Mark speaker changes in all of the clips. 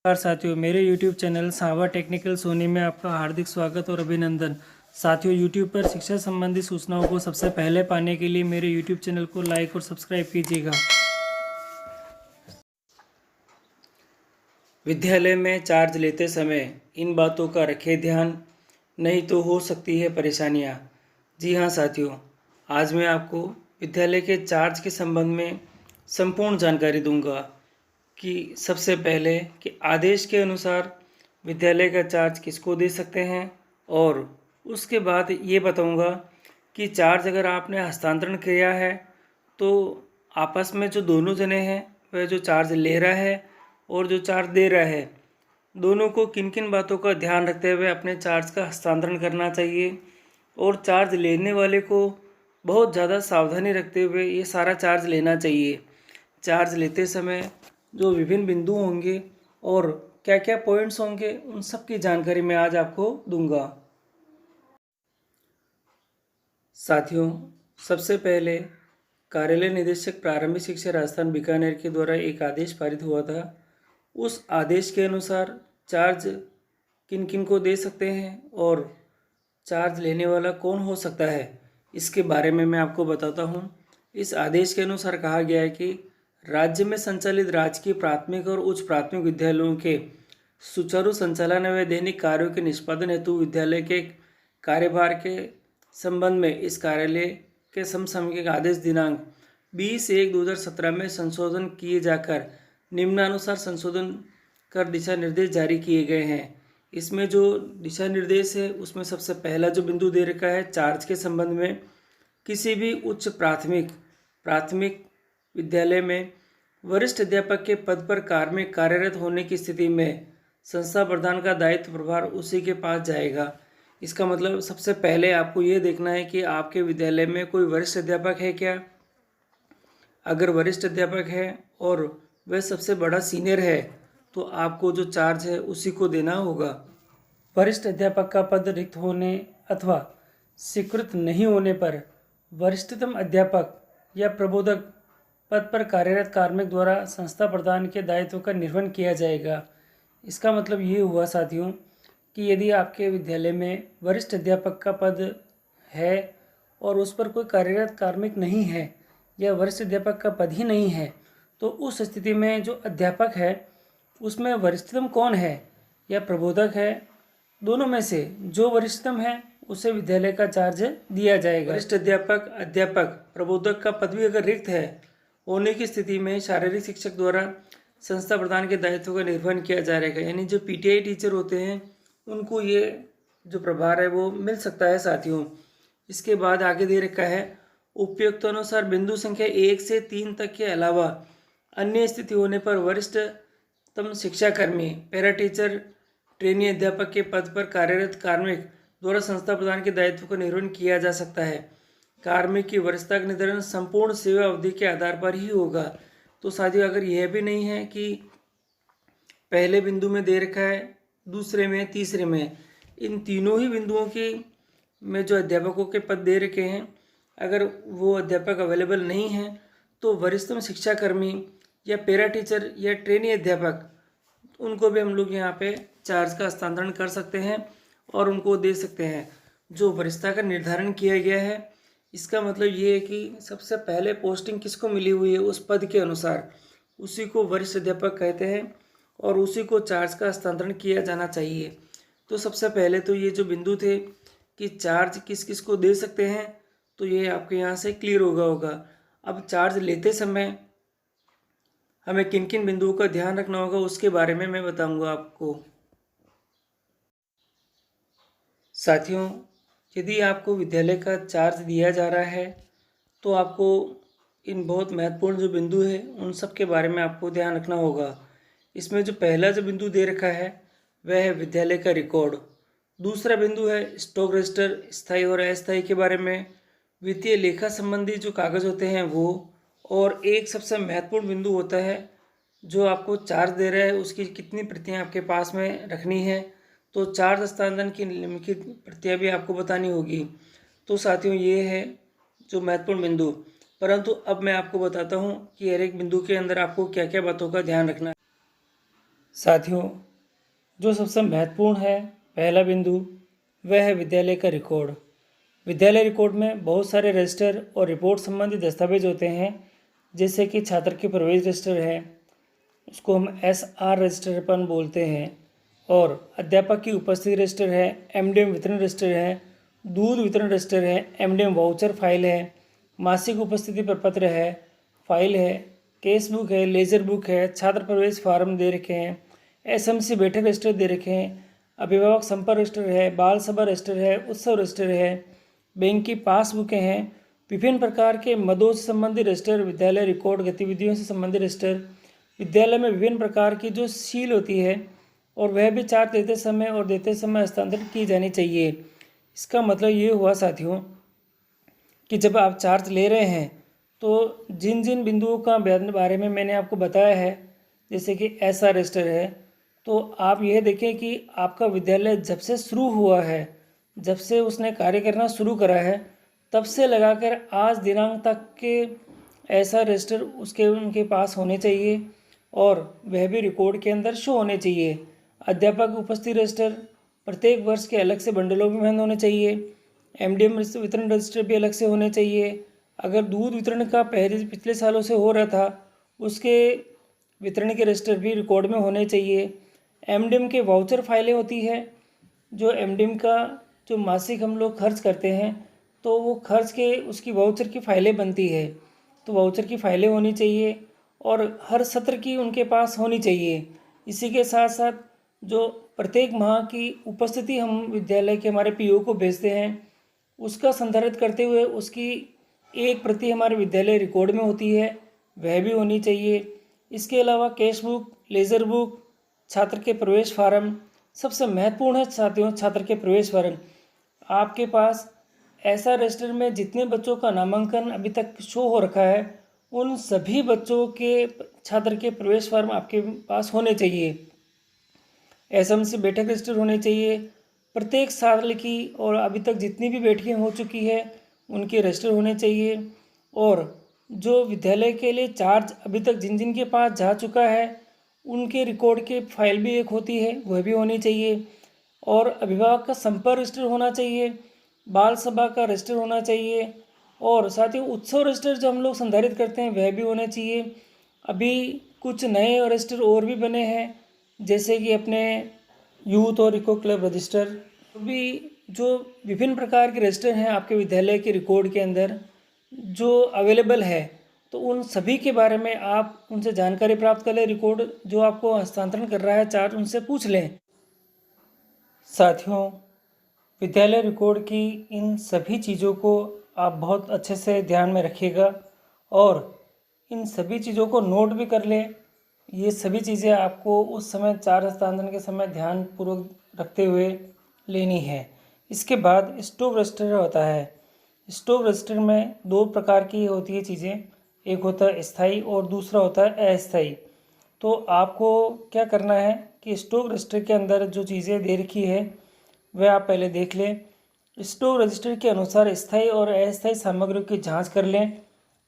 Speaker 1: नमस्कार साथियों, मेरे YouTube चैनल सावा टेक्निकल सोनी में आपका हार्दिक स्वागत और अभिनंदन। साथियों, YouTube पर शिक्षा संबंधी सूचनाओं को सबसे पहले पाने के लिए मेरे YouTube चैनल को लाइक और सब्सक्राइब कीजिएगा। विद्यालय में चार्ज लेते समय इन बातों का रखें ध्यान, नहीं तो हो सकती है परेशानियाँ। जी हाँ साथियों, आज मैं आपको विद्यालय के चार्ज के संबंध में संपूर्ण जानकारी दूंगा कि सबसे पहले कि आदेश के अनुसार विद्यालय का चार्ज किसको दे सकते हैं, और उसके बाद ये बताऊंगा कि चार्ज अगर आपने हस्तांतरण किया है तो आपस में जो दोनों जने हैं, वह जो चार्ज ले रहा है और जो चार्ज दे रहा है, दोनों को किन किन बातों का ध्यान रखते हुए अपने चार्ज का हस्तांतरण करना चाहिए, और चार्ज लेने वाले को बहुत ज़्यादा सावधानी रखते हुए ये सारा चार्ज लेना चाहिए। चार्ज लेते समय जो विभिन्न बिंदु होंगे और क्या क्या पॉइंट्स होंगे, उन सब की जानकारी मैं आज आपको दूंगा। साथियों, सबसे पहले कार्यालय निदेशक प्रारंभिक शिक्षा राजस्थान बीकानेर के द्वारा एक आदेश पारित हुआ था। उस आदेश के अनुसार चार्ज किन किन को दे सकते हैं और चार्ज लेने वाला कौन हो सकता है, इसके बारे में मैं आपको बताता हूँ। इस आदेश के अनुसार कहा गया है कि राज्य में संचालित राजकीय प्राथमिक और उच्च प्राथमिक विद्यालयों के सुचारू संचालन व दैनिक कार्यों के निष्पादन हेतु विद्यालय के कार्यभार के संबंध में इस कार्यालय के समसामयिक आदेश दिनांक 20/1/2017 में संशोधन किए जाकर निम्नानुसार संशोधन कर दिशा निर्देश जारी किए गए हैं। इसमें जो दिशा निर्देश है, उसमें सबसे पहला जो बिंदु दे रखा है चार्ज के संबंध में, किसी भी उच्च प्राथमिक विद्यालय में वरिष्ठ अध्यापक के पद पर कार्य में कार्यरत होने की स्थिति में संस्था प्रधान का दायित्व प्रभार उसी के पास जाएगा। इसका मतलब सबसे पहले आपको ये देखना है कि आपके विद्यालय में कोई वरिष्ठ अध्यापक है क्या। अगर वरिष्ठ अध्यापक है और वह सबसे बड़ा सीनियर है तो आपको जो चार्ज है उसी को देना होगा। वरिष्ठ अध्यापक का पद रिक्त होने अथवा स्वीकृत नहीं होने पर वरिष्ठतम अध्यापक या प्रबोधक पद पर कार्यरत कार्मिक द्वारा संस्था प्रधान के दायित्व का निर्वहन किया जाएगा। इसका मतलब ये हुआ साथियों कि यदि आपके विद्यालय में वरिष्ठ अध्यापक का पद है और उस पर कोई कार्यरत कार्मिक नहीं है या वरिष्ठ अध्यापक का पद ही नहीं है, तो उस स्थिति में जो अध्यापक है उसमें वरिष्ठतम कौन है या प्रबोधक है, दोनों में से जो वरिष्ठतम है उसे विद्यालय का चार्ज दिया जाएगा। वरिष्ठ अध्यापक प्रबोधक का पद भी अगर रिक्त है होने की स्थिति में शारीरिक शिक्षक द्वारा संस्था प्रधान के दायित्व का निर्वहन किया जाएगा। यानी जो पीटीआई टीचर होते हैं उनको ये जो प्रभार है वो मिल सकता है साथियों। इसके बाद आगे दे रखा है उपयुक्त अनुसार बिंदु संख्या 1 से 3 तक के अलावा अन्य स्थिति होने पर वरिष्ठतम शिक्षाकर्मी पैरा टीचर ट्रेनी अध्यापक के पद पर कार्यरत कार्मिक द्वारा संस्था प्रधान के दायित्व का निर्वहन किया जा सकता है। कार्मिक की वरिष्ठता का निर्धारण संपूर्ण सेवा अवधि के आधार पर ही होगा। तो साथियों, अगर यह भी नहीं है कि पहले बिंदु में दे रखा है, दूसरे में, तीसरे में, इन तीनों ही बिंदुओं की में जो अध्यापकों के पद दे रखे हैं, अगर वो अध्यापक अवेलेबल नहीं हैं तो वरिष्ठतम शिक्षाकर्मी या पैरा टीचर या ट्रेनी अध्यापक, उनको भी हम लोग यहाँ पे चार्ज का हस्तांतरण कर सकते हैं और उनको दे सकते हैं। जो वरिष्ठता का निर्धारण किया गया है, इसका मतलब ये है कि सबसे पहले पोस्टिंग किसको मिली हुई है उस पद के अनुसार, उसी को वरिष्ठ अध्यापक कहते हैं और उसी को चार्ज का हस्तांतरण किया जाना चाहिए। तो सबसे पहले तो ये जो बिंदु थे कि चार्ज किस किस को दे सकते हैं, तो ये आपके यहाँ से क्लियर होगा। अब चार्ज लेते समय हमें किन किन बिंदुओं का ध्यान रखना होगा उसके बारे में मैं बताऊंगा आपको। साथियों, यदि आपको विद्यालय का चार्ज दिया जा रहा है तो आपको इन बहुत महत्वपूर्ण जो बिंदु है उन सब के बारे में आपको ध्यान रखना होगा। इसमें जो पहला जो बिंदु दे रखा है वह है विद्यालय का रिकॉर्ड। दूसरा बिंदु है स्टॉक रजिस्टर, स्थायी और अस्थायी के बारे में, वित्तीय लेखा संबंधी जो कागज़ होते हैं वो, और एक सबसे महत्वपूर्ण बिंदु होता है जो आपको चार्ज दे रहा है उसकी कितनी प्रतियां आपके पास में रखनी है। तो चार्ज हस्तांतरण की निम्नलिखित प्रतियां भी आपको बतानी होगी। तो साथियों, ये है जो महत्वपूर्ण बिंदु। परंतु अब मैं आपको बताता हूँ कि हर एक बिंदु के अंदर आपको क्या क्या बातों का ध्यान रखना है। साथियों, जो सबसे महत्वपूर्ण है पहला बिंदु वह है विद्यालय का रिकॉर्ड। विद्यालय रिकॉर्ड में बहुत सारे रजिस्टर और रिपोर्ट संबंधी दस्तावेज होते हैं, जैसे कि छात्र के प्रवेश रजिस्टर है, उसको हम SR रजिस्टर अपन बोलते हैं, और अध्यापक की उपस्थिति रजिस्टर है, MDM वितरण रजिस्टर है, दूध वितरण रजिस्टर है, MDM वाउचर फाइल है, मासिक उपस्थिति प्रपत्र है, फाइल है, केस बुक है, लेजर बुक है, छात्र प्रवेश फार्म दे रखे हैं, SMC बैठक रजिस्टर दे रखे हैं, अभिभावक संपर्क रजिस्टर है, बाल सभा रजिस्टर है, उत्सव रजिस्टर है, बैंक की पासबुकें हैं, विभिन्न प्रकार के मदों से संबंधित रजिस्टर, विद्यालय रिकॉर्ड गतिविधियों से संबंधित रजिस्टर, विद्यालय में विभिन्न प्रकार की जो सील होती है और वह भी चार्ज देते समय और देते समय हस्तांतरित की जानी चाहिए। इसका मतलब ये हुआ साथियों कि जब आप चार्ज ले रहे हैं तो जिन जिन बिंदुओं का बारे में मैंने आपको बताया है, जैसे कि ऐसा रजिस्टर है, तो आप यह देखें कि आपका विद्यालय जब से शुरू हुआ है, जब से उसने कार्य करना शुरू करा है, तब से लगाकर आज दिनांक तक के ऐसा रजिस्टर उनके पास होने चाहिए और वह भी रिकॉर्ड के अंदर शो होने चाहिए। अध्यापक उपस्थिति रजिस्टर प्रत्येक वर्ष के अलग से बंडलों में बंद होने चाहिए। MDM वितरण रजिस्टर भी अलग से होने चाहिए। अगर दूध वितरण का पिछले सालों से हो रहा था, उसके वितरण के रजिस्टर भी रिकॉर्ड में होने चाहिए। MDM के वाउचर फाइलें होती है, जो MDM का जो मासिक हम लोग खर्च करते हैं, तो वो खर्च के उसकी वाउचर की फाइलें बनती है, तो वाउचर की फाइलें होनी चाहिए और हर सत्र की उनके पास होनी चाहिए। इसी के साथ साथ जो प्रत्येक माह की उपस्थिति हम विद्यालय के हमारे PO को भेजते हैं, उसका संदर्भित करते हुए उसकी एक प्रति हमारे विद्यालय रिकॉर्ड में होती है, वह भी होनी चाहिए। इसके अलावा कैश बुक, लेज़र बुक, छात्र के प्रवेश फार्म, सबसे महत्वपूर्ण है साथियों छात्र के प्रवेश फार्म। आपके पास ऐसा रजिस्टर में जितने बच्चों का नामांकन अभी तक शो हो रखा है, उन सभी बच्चों के छात्र के प्रवेश फार्म आपके पास होने चाहिए। SMC बैठक रजिस्टर होने चाहिए। प्रत्येक साल की और अभी तक जितनी भी बैठकें हो चुकी है उनके रजिस्टर होने चाहिए, और जो विद्यालय के लिए चार्ज अभी तक जिन जिन के पास जा चुका है उनके रिकॉर्ड के फाइल भी एक होती है, वह भी होनी चाहिए। और अभिभावक का संपर्क रजिस्टर होना चाहिए, बाल सभा का रजिस्टर होना चाहिए, और साथ ही उत्सव रजिस्टर जो हम लोग संधारित करते हैं वह भी होना चाहिए। अभी कुछ नए रजिस्टर और भी बने हैं, जैसे कि अपने यूथ और इको क्लब रजिस्टर, भी जो विभिन्न प्रकार के रजिस्टर हैं आपके विद्यालय के रिकॉर्ड के अंदर जो अवेलेबल है, तो उन सभी के बारे में आप उनसे जानकारी प्राप्त कर लें। रिकॉर्ड जो आपको हस्तांतरण कर रहा है चार्ज, उनसे पूछ लें। साथियों, विद्यालय रिकॉर्ड की इन सभी चीज़ों को आप बहुत अच्छे से ध्यान में रखिएगा और इन सभी चीज़ों को नोट भी कर लें। ये सभी चीज़ें आपको उस समय चार्ज हस्तांतरण के समय ध्यानपूर्वक रखते हुए लेनी है। इसके बाद स्टॉक रजिस्टर होता है। स्टॉक रजिस्टर में दो प्रकार की होती है चीज़ें, एक होता है स्थायी और दूसरा होता है अस्थायी। तो आपको क्या करना है कि स्टॉक रजिस्टर के अंदर जो चीज़ें दे रखी है वह आप पहले देख लें। स्टॉक रजिस्टर के अनुसार स्थायी और अस्थायी सामग्रियों की जांच कर लें।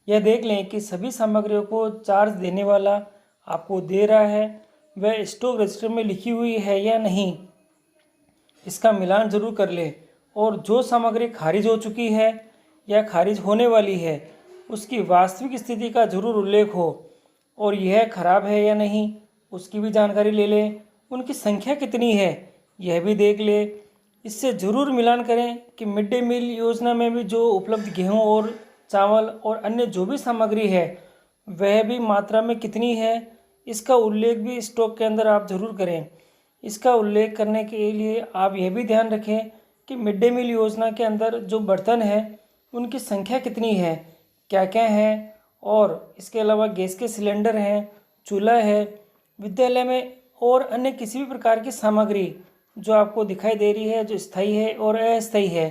Speaker 1: यह देख लें कि सभी सामग्रियों को चार्ज देने वाला आपको दे रहा है वह स्टॉक रजिस्टर में लिखी हुई है या नहीं, इसका मिलान जरूर कर ले। और जो सामग्री खारिज हो चुकी है या खारिज होने वाली है उसकी वास्तविक स्थिति का जरूर उल्लेख हो, और यह खराब है या नहीं उसकी भी जानकारी ले लें। उनकी संख्या कितनी है यह भी देख ले। इससे ज़रूर मिलान करें कि मिड डे मील योजना में भी जो उपलब्ध गेहूं और चावल और अन्य जो भी सामग्री है वह भी मात्रा में कितनी है, इसका उल्लेख भी स्टॉक के अंदर आप ज़रूर करें। इसका उल्लेख करने के लिए आप यह भी ध्यान रखें कि मिड डे मील योजना के अंदर जो बर्तन है उनकी संख्या कितनी है, क्या क्या है, और इसके अलावा गैस के सिलेंडर हैं, चूल्हा है, विद्यालय में और अन्य किसी भी प्रकार की सामग्री जो आपको दिखाई दे रही है जो स्थायी है और अस्थायी है,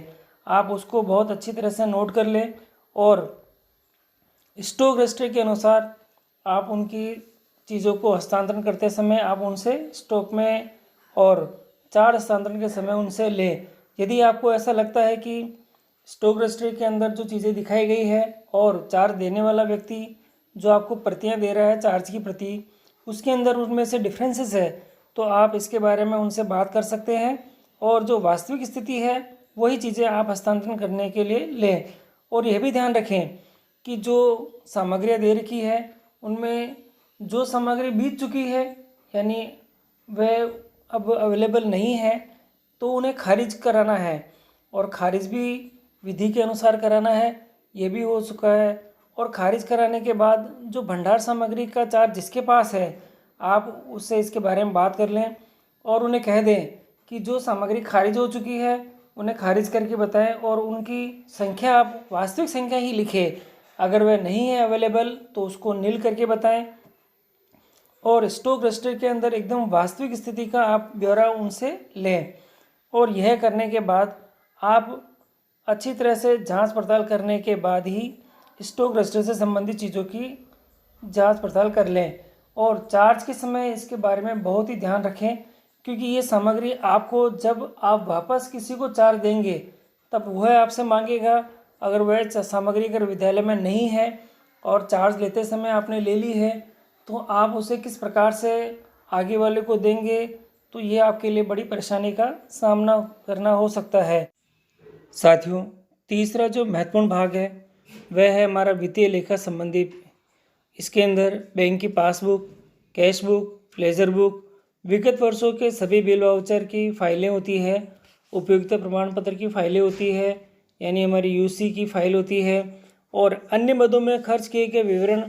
Speaker 1: आप उसको बहुत अच्छी तरह से नोट कर लें। और स्टॉक रजिस्टर के अनुसार आप उनकी चीज़ों को हस्तांतरण करते समय आप उनसे स्टॉक में और चार्ज हस्तांतरण के समय उनसे लें। यदि आपको ऐसा लगता है कि स्टॉक रजिस्टर के अंदर जो चीज़ें दिखाई गई है और चार्ज देने वाला व्यक्ति जो आपको प्रतियां दे रहा है चार्ज की प्रति, उसके अंदर उनमें से डिफरेंसेस है तो आप इसके बारे में उनसे बात कर सकते हैं, और जो वास्तविक स्थिति है वही चीज़ें आप हस्तांतरण करने के लिए लें। और यह भी ध्यान रखें कि जो सामग्रियाँ दे रखी है उनमें जो सामग्री बीत चुकी है, यानी वह अब अवेलेबल नहीं है, तो उन्हें खारिज कराना है, और खारिज भी विधि के अनुसार कराना है। ये भी हो चुका है। और खारिज कराने के बाद जो भंडार सामग्री का चार्ज जिसके पास है, आप उससे इसके बारे में बात कर लें और उन्हें कह दें कि जो सामग्री खारिज हो चुकी है उन्हें खारिज करके बताएं, और उनकी संख्या आप वास्तविक संख्या ही लिखें। अगर वह नहीं है अवेलेबल तो उसको नील करके बताएं, और स्टॉक रजिस्टर के अंदर एकदम वास्तविक स्थिति का आप ब्यौरा उनसे लें। और यह करने के बाद आप अच्छी तरह से जांच पड़ताल करने के बाद ही स्टॉक रजिस्टर से संबंधित चीज़ों की जांच पड़ताल कर लें। और चार्ज के समय इसके बारे में बहुत ही ध्यान रखें, क्योंकि ये सामग्री आपको जब आप वापस किसी को चार्ज देंगे तब वह आपसे मांगेगा। अगर वह सामग्री अगर विद्यालय में नहीं है और चार्ज लेते समय आपने ले ली है तो आप उसे किस प्रकार से आगे वाले को देंगे, तो ये आपके लिए बड़ी परेशानी का सामना करना हो सकता है। साथियों, तीसरा जो महत्वपूर्ण भाग है वह है हमारा वित्तीय लेखा संबंधी। इसके अंदर बैंक की passbook, cash book, laser book, विगत वर्षों के सभी बिल वाउचर की फाइलें होती है, उपयोगिता प्रमाण पत्र की फाइलें होती है, यानी हमारी यूसी की फाइल होती है, और अन्य मदों में खर्च किए गए विवरण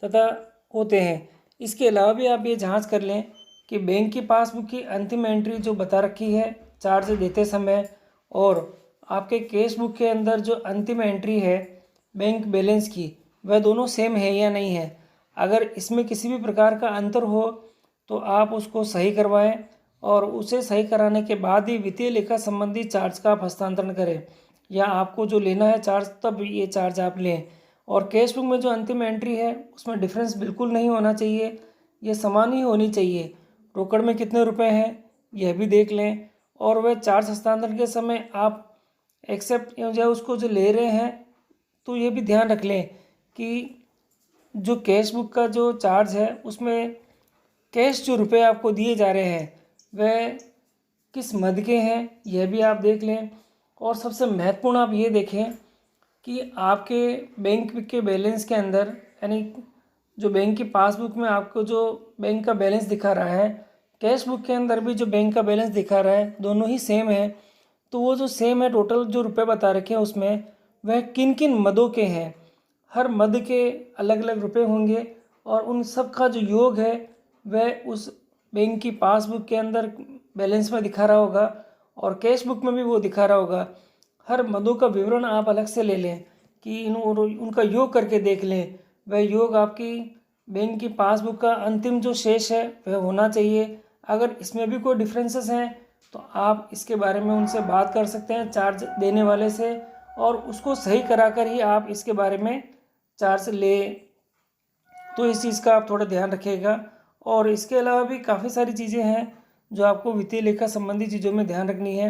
Speaker 1: तथा होते हैं। इसके अलावा भी आप ये जांच कर लें कि बैंक की पासबुक की अंतिम एंट्री जो बता रखी है चार्ज देते समय, और आपके कैश बुक के अंदर जो अंतिम एंट्री है बैंक बैलेंस की, वह दोनों सेम है या नहीं है। अगर इसमें किसी भी प्रकार का अंतर हो तो आप उसको सही करवाएं, और उसे सही कराने के बाद ही वित्तीय लेखा संबंधी चार्ज का आप हस्तांतरण करें, या आपको जो लेना है चार्ज तब ये चार्ज आप लें। और कैश बुक में जो अंतिम एंट्री है उसमें डिफरेंस बिल्कुल नहीं होना चाहिए, ये समान ही होनी चाहिए। रोकड़ में कितने रुपए हैं यह भी देख लें, और वह चार्ज हस्तांतरण के समय आप एक्सेप्ट या उसको जो ले रहे हैं तो ये भी ध्यान रख लें कि जो कैश बुक का जो चार्ज है उसमें कैश जो रुपए आपको दिए जा रहे हैं वह किस मद के हैं यह भी आप देख लें। और सबसे महत्वपूर्ण आप ये देखें कि आपके बैंक के बैलेंस के अंदर, यानी जो बैंक की पासबुक में आपको जो बैंक का बैलेंस दिखा रहा है, कैश बुक के अंदर भी जो बैंक का बैलेंस दिखा रहा है, दोनों ही सेम है। तो वो जो सेम है, टोटल जो रुपए बता रखे हैं उसमें वह किन किन मदों के हैं, हर मद के अलग अलग रुपए होंगे, और उन सब का जो योग है वह उस बैंक की पासबुक के अंदर बैलेंस में दिखा रहा होगा, और कैश बुक में भी वो दिखा रहा होगा। हर मदों का विवरण आप अलग से ले लें कि उनका योग करके देख लें। वह योग आपकी बैंक की पासबुक का अंतिम जो शेष है वह होना चाहिए। अगर इसमें भी कोई डिफरेंसेस हैं तो आप इसके बारे में उनसे बात कर सकते हैं चार्ज देने वाले से, और उसको सही कराकर ही आप इसके बारे में चार्ज लें। तो इस चीज़ का आप थोड़ा ध्यान रखिएगा। और इसके अलावा भी काफ़ी सारी चीज़ें हैं जो आपको वित्तीय लेखा संबंधी चीज़ों में ध्यान रखनी है।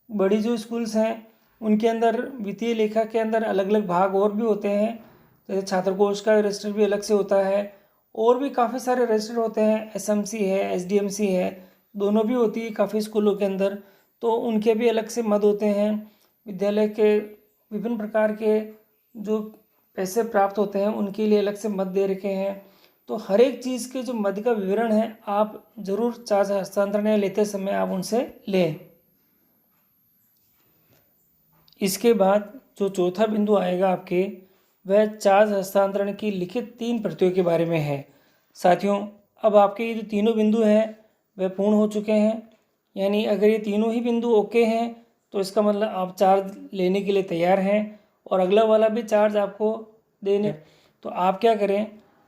Speaker 1: बड़ी जो स्कूल्स हैं उनके अंदर वित्तीय लेखा के अंदर अलग अलग भाग और भी होते हैं, जैसे छात्रकोष का रजिस्टर भी अलग से होता है, और भी काफ़ी सारे रजिस्टर होते हैं। एसएमसी है, एसडीएमसी है, दोनों भी होती है काफ़ी स्कूलों के अंदर। तो उनके भी अलग से मद होते हैं। विद्यालय के विभिन्न प्रकार के जो पैसे प्राप्त होते हैं उनके लिए अलग से मद दे रखे हैं। तो हर एक चीज़ के जो मद का विवरण है आप ज़रूर चार्ज हस्तांतरण लेते समय आप उनसे लें। इसके बाद जो चौथा बिंदु आएगा आपके, वह चार्ज हस्तांतरण की लिखित 3 प्रतियों के बारे में है। साथियों, अब आपके ये जो तीनों बिंदु हैं वह पूर्ण हो चुके हैं, यानी अगर ये तीनों ही बिंदु ओके हैं तो इसका मतलब आप चार्ज लेने के लिए तैयार हैं, और अगला वाला भी चार्ज आपको देने। तो आप क्या करें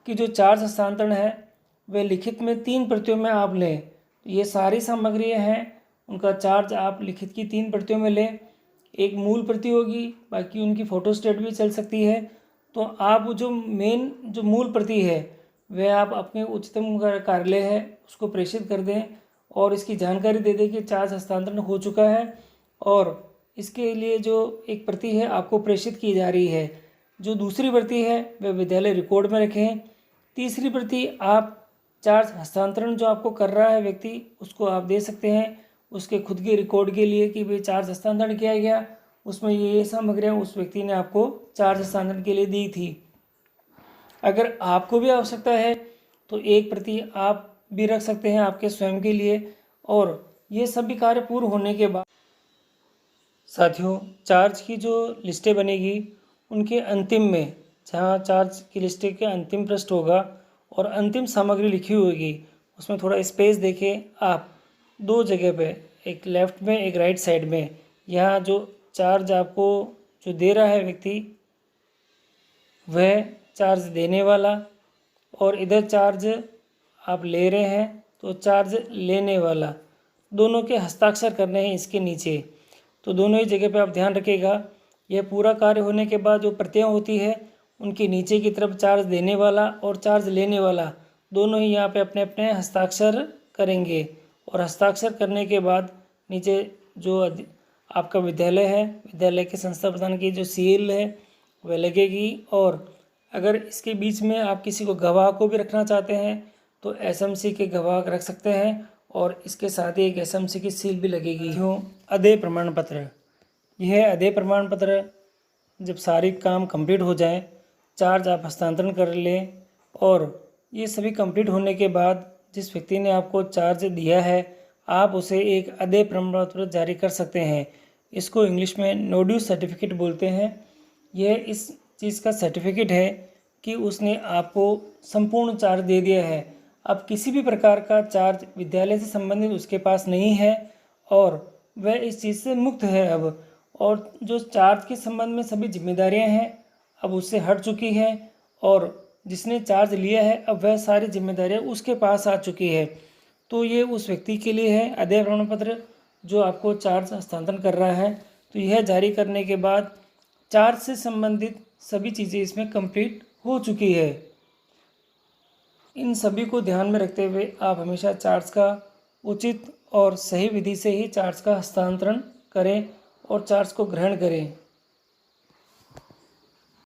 Speaker 1: कि जो चार्ज हस्तांतरण है वह लिखित में 3 प्रतियों में आप लें। तो ये सारी सामग्रियाँ हैं, उनका चार्ज आप लिखित की 3 प्रतियों में लें। एक मूल प्रति होगी, बाकी उनकी फ़ोटोस्टेट भी चल सकती है। तो आप जो मेन जो मूल प्रति है वह आप अपने उच्चतम कार्यालय है उसको प्रेषित कर दें, और इसकी जानकारी दे दें कि चार्ज हस्तांतरण हो चुका है, और इसके लिए जो एक प्रति है आपको प्रेषित की जा रही है। जो दूसरी प्रति है वह विद्यालय रिकॉर्ड में रखें। तीसरी प्रति आप चार्ज हस्तांतरण जो आपको कर रहा है व्यक्ति, उसको आप दे सकते हैं उसके खुद के रिकॉर्ड के लिए कि भाई चार्ज हस्तांतरण किया गया, उसमें ये सामग्रियाँ उस व्यक्ति ने आपको चार्ज हस्तांतरण के लिए दी थी। अगर आपको भी आवश्यकता है तो एक प्रति आप भी रख सकते हैं आपके स्वयं के लिए। और ये सभी कार्य पूर्ण होने के बाद साथियों, चार्ज की जो लिस्टें बनेगी उनके अंतिम में, जहाँ चार्ज की लिस्टें के अंतिम पृष्ठ होगा और अंतिम सामग्री लिखी होगी, उसमें थोड़ा स्पेस देके आप दो जगह पे, एक लेफ़्ट में एक राइट साइड में, यहाँ जो चार्ज आपको जो दे रहा है व्यक्ति वह चार्ज देने वाला, और इधर चार्ज आप ले रहे हैं तो चार्ज लेने वाला, दोनों के हस्ताक्षर करने हैं इसके नीचे। तो दोनों ही जगह पे आप ध्यान रखिएगा। यह पूरा कार्य होने के बाद जो प्रतियाँ होती है उनके नीचे की तरफ चार्ज देने वाला और चार्ज लेने वाला दोनों ही यहाँ पे अपने अपने हस्ताक्षर करेंगे। और हस्ताक्षर करने के बाद नीचे जो आपका विद्यालय है, विद्यालय के संस्था प्रधान की जो सील है वह लगेगी। और अगर इसके बीच में आप किसी को गवाह को भी रखना चाहते हैं तो एसएमसी के गवाह रख सकते हैं, और इसके साथ ही एक एसएमसी की सील भी लगेगी। क्यों? अदेय प्रमाण पत्र। यह अदेय प्रमाण पत्र जब सारी काम कंप्लीट हो जाए, चार्ज आप हस्तांतरण कर लें, और ये सभी कंप्लीट होने के बाद जिस व्यक्ति ने आपको चार्ज दिया है आप उसे एक अदेय प्रमाण पत्र जारी कर सकते हैं। इसको इंग्लिश में नो ड्यू सर्टिफिकेट बोलते हैं। यह इस चीज़ का सर्टिफिकेट है कि उसने आपको संपूर्ण चार्ज दे दिया है। अब किसी भी प्रकार का चार्ज विद्यालय से संबंधित उसके पास नहीं है और वह इस चीज़ से मुक्त है अब। और जो चार्ज के संबंध में सभी जिम्मेदारियां हैं अब उससे हट चुकी हैं, और जिसने चार्ज लिया है अब वह सारी जिम्मेदारियां उसके पास आ चुकी है। तो ये उस व्यक्ति के लिए है अदेय प्रमाण पत्र जो आपको चार्ज हस्तांतरण कर रहा है। तो यह जारी करने के बाद चार्ज से संबंधित सभी चीज़ें इसमें कंप्लीट हो चुकी है। इन सभी को ध्यान में रखते हुए आप हमेशा चार्ज का उचित और सही विधि से ही चार्ज का हस्तांतरण करें और चार्ज को ग्रहण करें।